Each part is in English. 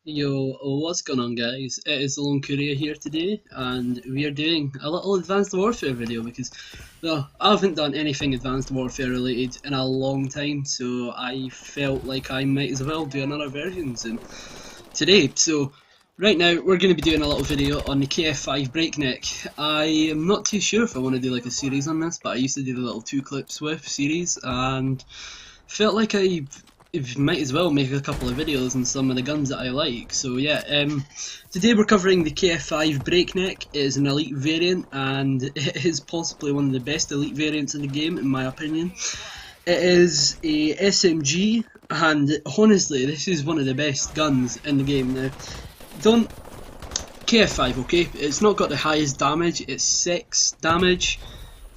Yo, what's going on, guys? It is the Lone Courier here today, and we are doing a little Advanced Warfare video because, well, I haven't done anything Advanced Warfare related in a long time, so I felt like I might as well do another version soon today. So, right now, we're going to be doing a little video on the KF5 Breakneck. I am not too sure if I want to do like a series on this, but I used to do the little 2 clips with series, and felt like I might as well make a couple of videos on some of the guns that I like. So yeah, today we're covering the KF5 Breakneck. It is an elite variant, and it is possibly one of the best elite variants in the game, in my opinion. It is a SMG, and honestly, this is one of the best guns in the game now. Don't KF5, okay? It's not got the highest damage. It's 6 damage.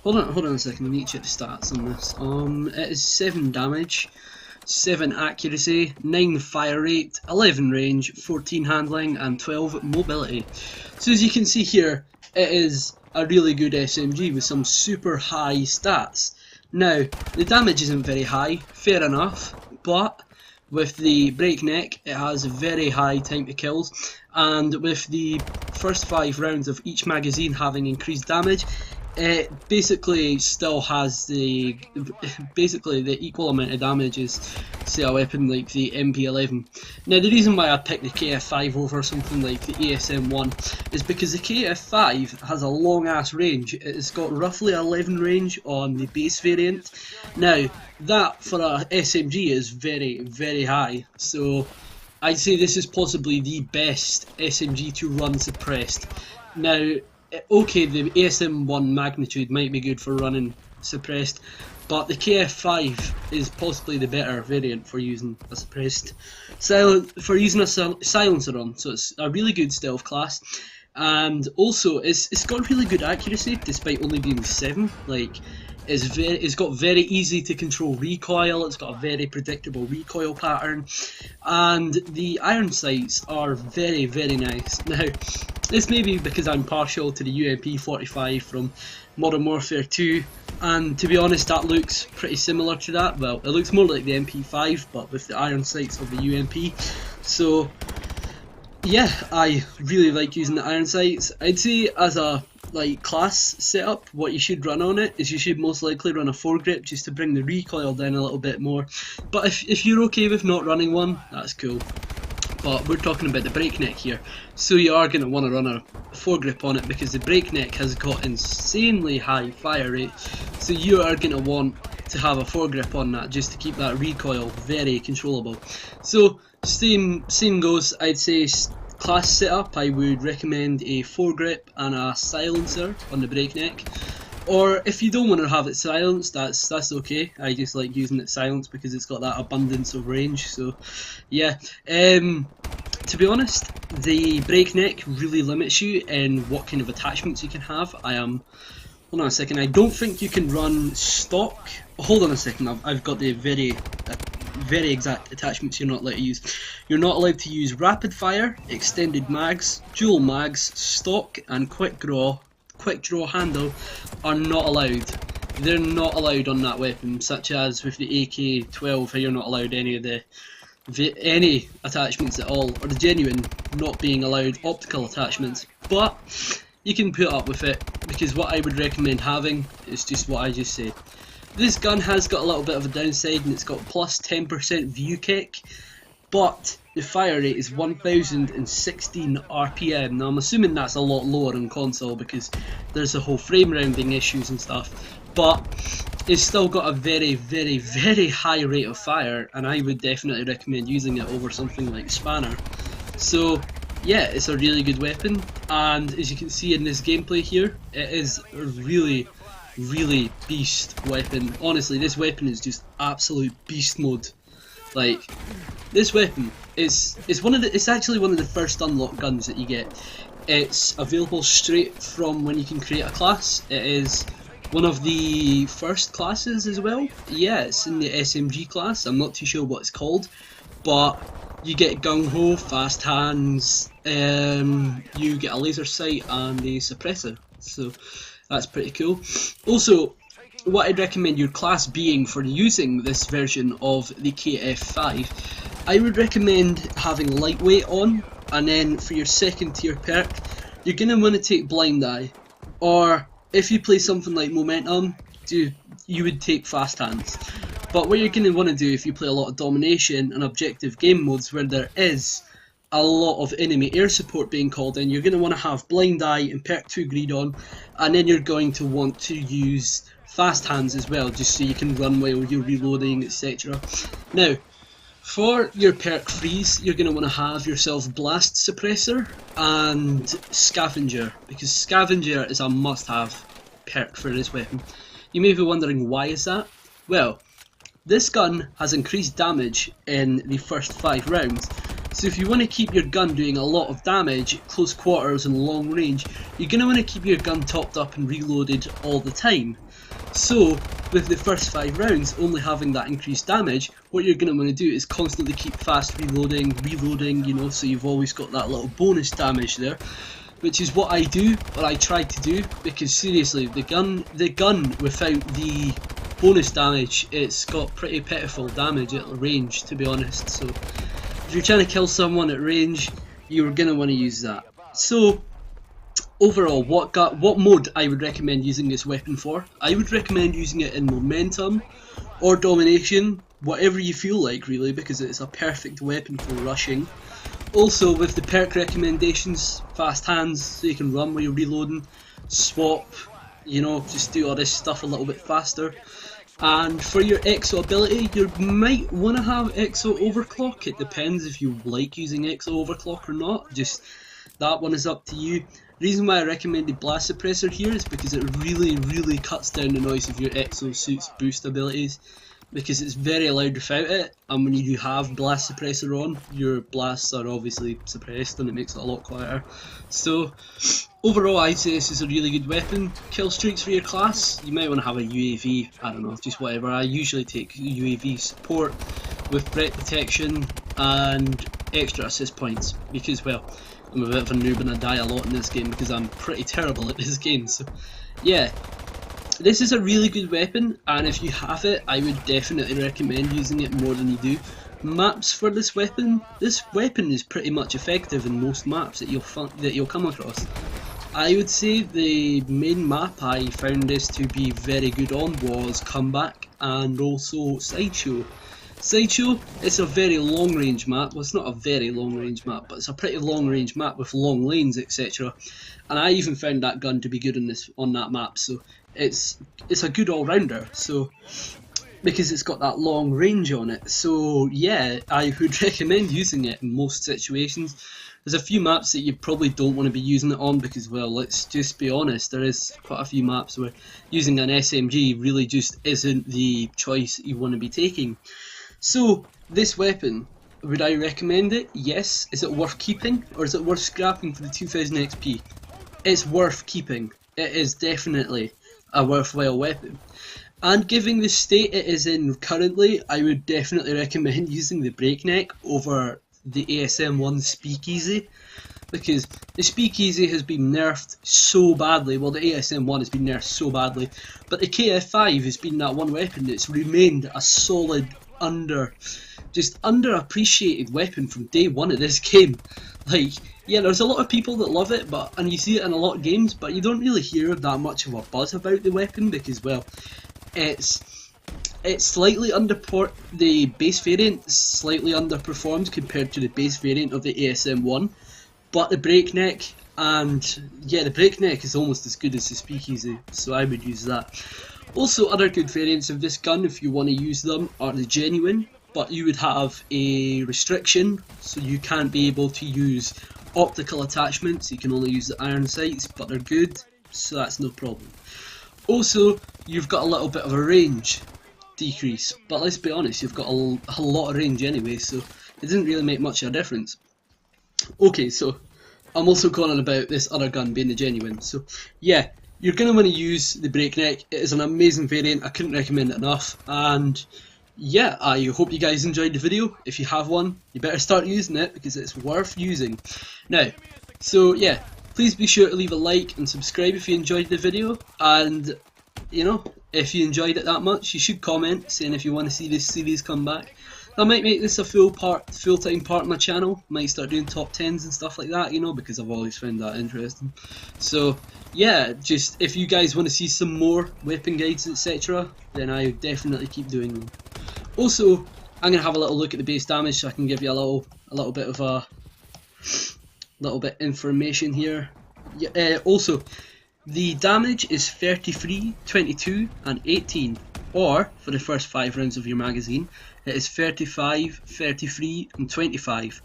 Hold on a second. I need to check the stats on this. It is 7 damage. 7 accuracy, 9 fire rate, 11 range, 14 handling and 12 mobility. So as you can see here, it is a really good SMG with some super high stats. Now, the damage isn't very high, fair enough, but with the Breakneck it has a very high time to kills, and with the first 5 rounds of each magazine having increased damage, it basically still has the equal amount of damage as, say, a weapon like the MP11. Now the reason why I picked the KF5 over something like the ASM1 is because the KF5 has a long ass range. It's got roughly 11 range on the base variant. Now that for a SMG is very high, so I'd say this is possibly the best SMG to run suppressed. Now, okay, the ASM1 magnitude might be good for running suppressed, but the KF5 is possibly the better variant for using a suppressed silencer on. So it's a really good stealth class, and also it's got really good accuracy despite only being 7. Like, it's got very easy to control recoil, it's got a very predictable recoil pattern, and the iron sights are very nice. Now, this may be because I'm partial to the UMP45 from Modern Warfare 2, and to be honest that looks pretty similar to that. Well, it looks more like the MP5 but with the iron sights of the UMP. So yeah, I really like using the iron sights. I'd say as a class setup, what you should run on it is you should most likely run a foregrip just to bring the recoil down a little bit more. But if you're okay with not running one, that's cool. But we're talking about the Breakneck here, so you are going to want to run a foregrip on it because the Breakneck has got insanely high fire rate, so you are going to want to have a foregrip on that just to keep that recoil very controllable. So same goes, I'd say class setup, I would recommend a foregrip and a silencer on the Breakneck. Or if you don't want to have it silenced, that's okay. I just like using it silenced because it's got that abundance of range. So yeah, to be honest, the Breakneck really limits you in what kind of attachments you can have. Hold on a second, I don't think you can run stock. Hold on a second, I've got the very exact attachments you're not allowed to use. You're not allowed to use rapid fire, extended mags, dual mags, stock and quick draw handle are not allowed. They're not allowed on that weapon, such as with the AK-12 you're not allowed any of any attachments at all, or the genuine not being allowed optical attachments. But you can put up with it because what I would recommend having is just what I just said. This gun has got a little bit of a downside, and it's got plus 10% view kick, but the fire rate is 1016 RPM. Now I'm assuming that's a lot lower on console because there's the whole frame rounding issues and stuff, but it's still got a very high rate of fire, and I would definitely recommend using it over something like Spanner. So yeah, it's a really good weapon, and as you can see in this gameplay here, it is a really beast weapon. Honestly, this weapon is just absolute beast mode. Like, this weapon is it's actually one of the first unlock guns that you get. It's available straight from when you can create a class. It is one of the first classes as well. Yeah, it's in the SMG class. I'm not too sure what it's called, but you get gung ho, fast hands, you get a laser sight and a suppressor. So that's pretty cool. Also, what I'd recommend your class being for using this version of the KF5 I would recommend having lightweight on, and then for your second tier perk, you're going to want to take blind eye, or if you play something like momentum, you would take fast hands. But what you're going to want to do if you play a lot of domination and objective game modes where there is a lot of enemy air support being called in, you're going to want to have blind eye and perk 2 greed on, and then you're going to want to use fast hands as well, just so you can run while you're reloading, etc. Now, for your perk freeze, you're going to want to have yourself Blast Suppressor and Scavenger, because Scavenger is a must-have perk for this weapon. You may be wondering, why is that? Well, this gun has increased damage in the first 5 rounds, so if you want to keep your gun doing a lot of damage at close quarters and long range, you're going to want to keep your gun topped up and reloaded all the time. So, with the first 5 rounds only having that increased damage, what you're going to want to do is constantly keep fast reloading, you know, so you've always got that little bonus damage there. Which is what I do, or I try to do, because seriously, the gun without the bonus damage, it's got pretty pitiful damage at range, to be honest. So, if you're trying to kill someone at range, you're going to want to use that. So, overall, what mode I would recommend using this weapon for? I would recommend using it in momentum or domination, whatever you feel like really, because it's a perfect weapon for rushing. Also, with the perk recommendations, fast hands, so you can run while you're reloading, swap, you know, just do all this stuff a little bit faster. And for your EXO ability, you might want to have EXO overclock. It depends if you like using EXO overclock or not. Just that one is up to you. The reason why I recommended Blast Suppressor here is because it really cuts down the noise of your EXO suit's boost abilities, because it's very loud without it, and when you do have Blast Suppressor on, your blasts are obviously suppressed and it makes it a lot quieter. So overall, I'd say this is a really good weapon. Kill streaks for your class, you might want to have a UAV, I don't know, just whatever. I usually take UAV support with threat detection and extra assist points, because, well, I'm a bit of a noob and I die a lot in this game because I'm pretty terrible at this game. So yeah, this is a really good weapon, and if you have it, I would definitely recommend using it more than you do. Maps for this weapon is pretty much effective in most maps that you'll come across. I would say the main map I found this to be very good on was Comeback and also Sideshow. Sideshow, it's a very long range map. Well, it's not a very long range map, but it's a pretty long range map with long lanes, etc. And I even found that gun to be good on that map, so it's a good all-rounder, so because it's got that long range on it. So yeah, I would recommend using it in most situations. There's a few maps that you probably don't want to be using it on because, well, let's just be honest, there is quite a few maps where using an SMG really just isn't the choice you want to be taking. So this weapon, would I recommend it? Yes. Is it worth keeping, or is it worth scrapping for the 2000 XP? It's worth keeping. It is definitely a worthwhile weapon. And given the state it is in currently, I would definitely recommend using the Breakneck over the ASM1 Speakeasy, because the Speakeasy has been nerfed so badly. Well, the ASM1 has been nerfed so badly, but the KF5 has been that one weapon that's remained a solid underappreciated weapon from day one of this game. Like, yeah, there's a lot of people that love it, and you see it in a lot of games, but you don't really hear that much of a buzz about the weapon because, well, it's slightly the base variant slightly underperformed compared to the base variant of the ASM1, but the Breakneck, and yeah, the Breakneck is almost as good as the Speakeasy, so I would use that. Also, other good variants of this gun, if you want to use them, are the Genuine, but you would have a restriction, so you can't be able to use optical attachments. You can only use the iron sights, but they're good, so that's no problem. Also, you've got a little bit of a range decrease, but let's be honest, you've got a lot of range anyway, so it doesn't really make much of a difference. Okay, so I'm also going on about this other gun being the Genuine, so yeah, you're going to want to use the Breakneck. It is an amazing variant, I couldn't recommend it enough, and yeah, I hope you guys enjoyed the video. If you have one, you better start using it because it's worth using. Now, so yeah, please be sure to leave a like and subscribe if you enjoyed the video, and you know, if you enjoyed it that much, you should comment saying if you want to see this series come back. I might make this a full-time part of my channel. Might start doing top 10s and stuff like that, you know, because I've always found that interesting. So yeah, just if you guys want to see some more weapon guides, etc., then I would definitely keep doing them. Also, I'm gonna have a little look at the base damage so I can give you a little bit of a information here. Yeah, also, the damage is 33, 22 and 18, or for the first 5 rounds of your magazine it is 35, 33 and 25.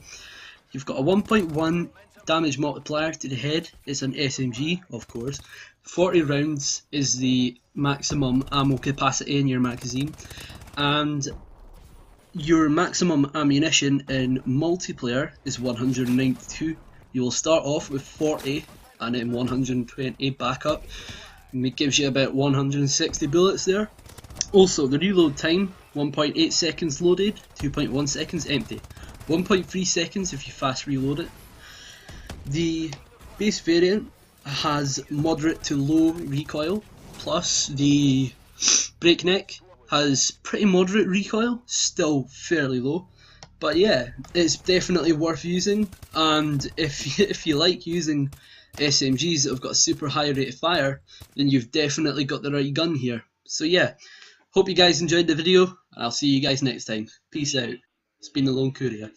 You've got a 1.1 damage multiplier to the head. It's an SMG, of course. 40 rounds is the maximum ammo capacity in your magazine, and your maximum ammunition in multiplayer is 192. You will start off with 40 and then 120 backup, and it gives you about 160 bullets there. Also, the reload time, 1.8 seconds loaded, 2.1 seconds empty, 1.3 seconds if you fast reload it. The base variant has moderate to low recoil, plus the Breakneck has pretty moderate recoil, still fairly low. But yeah, it's definitely worth using, and if you like using SMGs that have got a super high rate of fire, then you've definitely got the right gun here. So yeah, hope you guys enjoyed the video, and I'll see you guys next time. Peace out. It's been the Lone Courier.